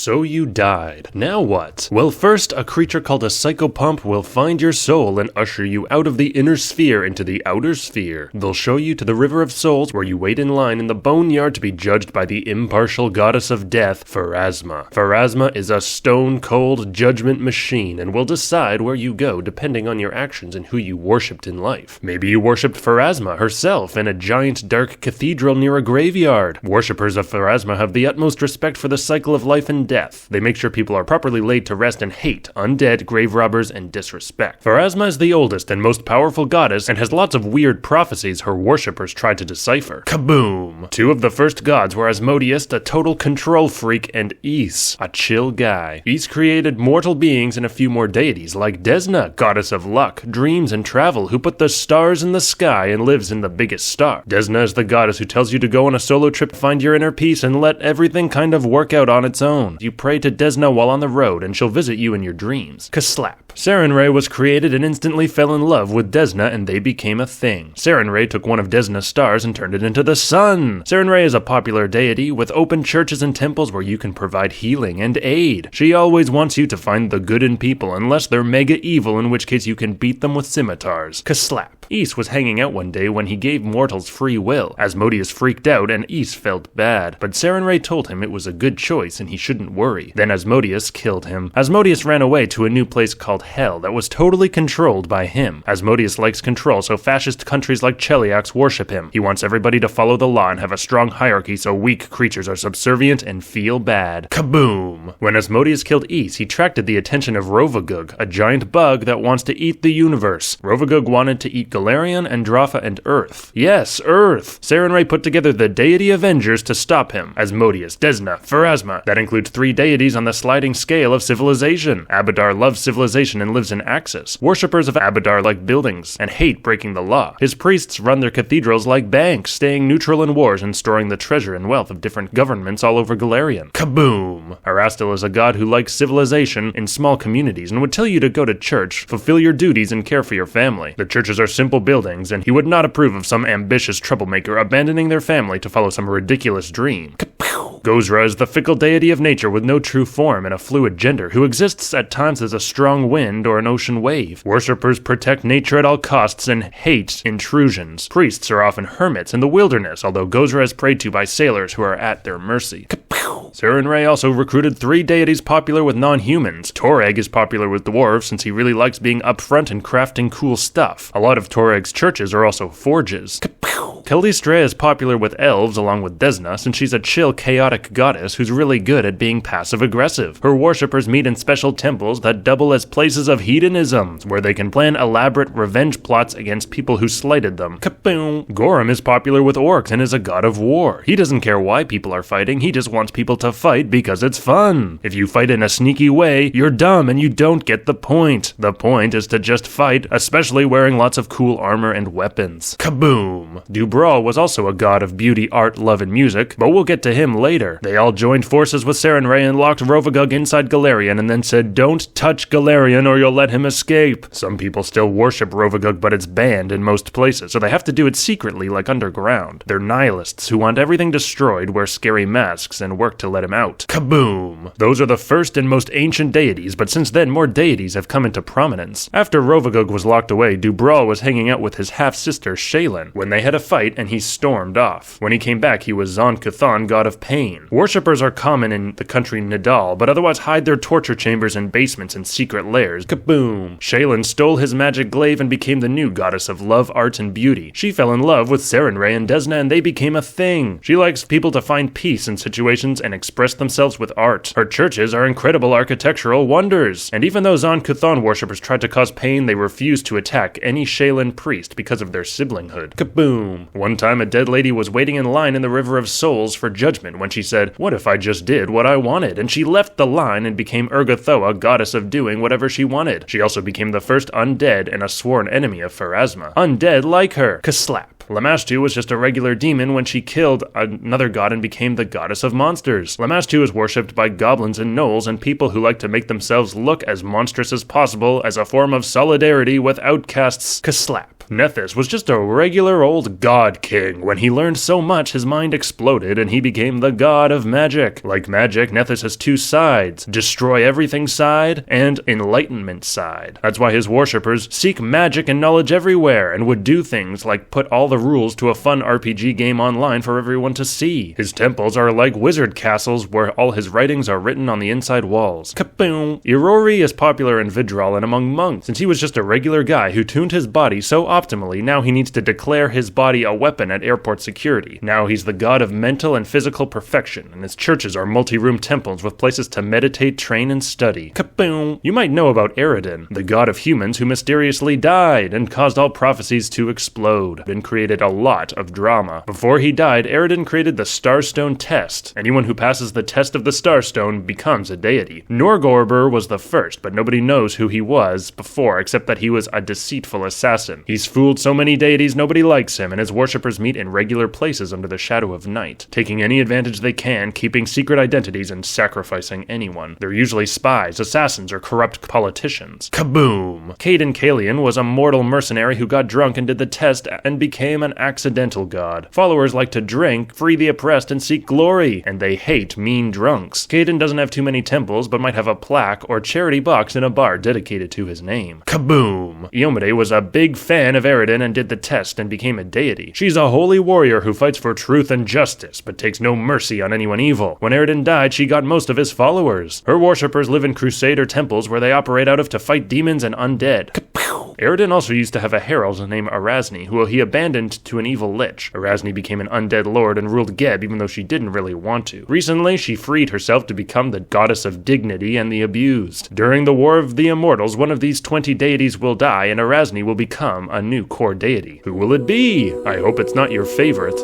So you died. Now what? Well, first, a creature called a psychopomp will find your soul and usher you out of the inner sphere into the outer sphere. They'll show you to the River of Souls, where you wait in line in the boneyard to be judged by the impartial goddess of death, Pharasma. Pharasma is a stone-cold judgment machine and will decide where you go depending on your actions and who you worshipped in life. Maybe you worshipped Pharasma herself in a giant dark cathedral near a graveyard. Worshippers of Pharasma have the utmost respect for the cycle of life and death. They make sure people are properly laid to rest and hate undead, grave robbers, and disrespect. Pharasma is the oldest and most powerful goddess and has lots of weird prophecies her worshippers try to decipher. Kaboom! Two of the first gods were Asmodeus, a total control freak, and Ys, a chill guy. Ys created mortal beings and a few more deities like Desna, goddess of luck, dreams, and travel, who put the stars in the sky and lives in the biggest star. Desna is the goddess who tells you to go on a solo trip to find your inner peace and let everything kind of work out on its own. You pray to Desna while on the road and she'll visit you in your dreams. Kaslap. Sarenrae was created and instantly fell in love with Desna and they became a thing. Sarenrae took one of Desna's stars and turned it into the sun. Sarenrae is a popular deity with open churches and temples where you can provide healing and aid. She always wants you to find the good in people unless they're mega evil, in which case you can beat them with scimitars. Kaslap. Ys was hanging out one day when he gave mortals free will. Asmodeus freaked out and Ys felt bad, but Sarenrae told him it was a good choice and he shouldn't worry. Then Asmodeus killed him. Asmodeus ran away to a new place called Hell that was totally controlled by him. Asmodeus likes control, so fascist countries like Cheliax worship him. He wants everybody to follow the law and have a strong hierarchy so weak creatures are subservient and feel bad. Kaboom! When Asmodeus killed Ys, he attracted the attention of Rovagug, a giant bug that wants to eat the universe. Rovagug wanted to eat Golarion, Andrafa, and Earth. Yes, Earth! Sarenrae put together the Deity Avengers to stop him. Asmodeus, Desna, Pharasma. That includes 3 deities on the sliding scale of civilization. Abadar loves civilization and lives in Axis. Worshippers of Abadar like buildings and hate breaking the law. His priests run their cathedrals like banks, staying neutral in wars and storing the treasure and wealth of different governments all over Golarion. Kaboom! Erastil is a god who likes civilization in small communities and would tell you to go to church, fulfill your duties, and care for your family. The churches are simple buildings, and he would not approve of some ambitious troublemaker abandoning their family to follow some ridiculous dream. Kapow! Gozra is the fickle deity of nature with no true form and a fluid gender, who exists at times as a strong wind or an ocean wave. Worshippers protect nature at all costs and hate intrusions. Priests are often hermits in the wilderness, although Gozra is prayed to by sailors who are at their mercy. Kapow! Sarenrae also recruited 3 deities popular with non-humans. Toreg is popular with dwarves since he really likes being upfront and crafting cool stuff. A lot of Toreg's churches are also forges. Kapow! Keldystra is popular with elves along with Desna since she's a chill, chaotic goddess who's really good at being passive-aggressive. Her worshippers meet in special temples that double as places of hedonism, where they can plan elaborate revenge plots against people who slighted them. Kaboom! Gorum is popular with orcs and is a god of war. He doesn't care why people are fighting, he just wants people to fight because it's fun. If you fight in a sneaky way, you're dumb and you don't get the point. The point is to just fight, especially wearing lots of cool armor and weapons. Kaboom! Dubral was also a god of beauty, art, love, and music, but we'll get to him later. They all joined forces with Sarenrae and locked Rovagug inside Golarion and then said, "Don't touch Golarion or you'll let him escape." Some people still worship Rovagug, but it's banned in most places, so they have to do it secretly, like underground. They're nihilists who want everything destroyed, wear scary masks, and work to let him out. Kaboom! Those are the first and most ancient deities, but since then more deities have come into prominence. After Rovagug was locked away, Dubral was hanging out with his half-sister Shaylin when they had a fight and he stormed off. When he came back, he was Zon-Kuthon, god of pain. Worshippers are common in the country Nidal, but otherwise hide their torture chambers and basements and secret lairs. Kaboom! Shaylin stole his magic glaive and became the new goddess of love, art, and beauty. She fell in love with Sarenrae and Desna and they became a thing. She likes people to find peace in situations and express themselves with art. Her churches are incredible architectural wonders. And even though Zon-Kuthon worshippers tried to cause pain, they refused to attack any Shaylin priest because of their siblinghood. Kaboom! One time a dead lady was waiting in line in the River of Souls for judgment when she said, "What if I just did what I wanted?" And she left the line and became Urgathoa, goddess of doing whatever she wanted. She also became the first undead and a sworn enemy of Pharasma. Undead like her. Kaslap. Lamashtu was just a regular demon when she killed another god and became the goddess of monsters. Lamashtu is worshipped by goblins and gnolls and people who like to make themselves look as monstrous as possible as a form of solidarity with outcasts. Kaslap. Nethys was just a regular old god king. When he learned so much, his mind exploded and he became the god of magic. Like magic, Nethys has two sides: destroy everything side and enlightenment side. That's why his worshippers seek magic and knowledge everywhere and would do things like put all the rules to a fun RPG game online for everyone to see. His temples are like wizard castles where all his writings are written on the inside walls. Kaboom! Irori is popular in Vidral and among monks. Since he was just a regular guy who tuned his body so optimally, now he needs to declare his body a weapon at airport security. Now he's the god of mental and physical perfection, and his churches are multi-room temples with places to meditate, train, and study. Kaboom! You might know about Eredin, the god of humans who mysteriously died and caused all prophecies to explode, and created a lot of drama. Before he died, Eredin created the Starstone test. Anyone who passes the test of the Starstone becomes a deity. Norgorber was the first, but nobody knows who he was before except that he was a deceitful assassin. He's fooled so many deities nobody likes him, and his worshippers meet in regular places under the shadow of night, taking any advantage they can, keeping secret identities, and sacrificing anyone. They're usually spies, assassins, or corrupt politicians. Kaboom! Caden Kalian was a mortal mercenary who got drunk and did the test and became an accidental god. Followers like to drink, free the oppressed, and seek glory, and they hate mean drunks. Caden doesn't have too many temples, but might have a plaque or charity box in a bar dedicated to his name. Kaboom! Iomade was a big fan of Eredin and did the test and became a deity. She's a holy warrior who fights for truth and justice, but takes no mercy on anyone evil. When Eredin died, she got most of his followers. Her worshippers live in crusader temples where they operate out of to fight demons and undead. Kapow! Eredin also used to have a herald named Erasni, who he abandoned to an evil lich. Erasni became an undead lord and ruled Geb even though she didn't really want to. Recently, she freed herself to become the goddess of dignity and the abused. During the War of the Immortals, one of these 20 deities will die and Erasni will become a new core deity. Who will it be? I hope it's not your favorite.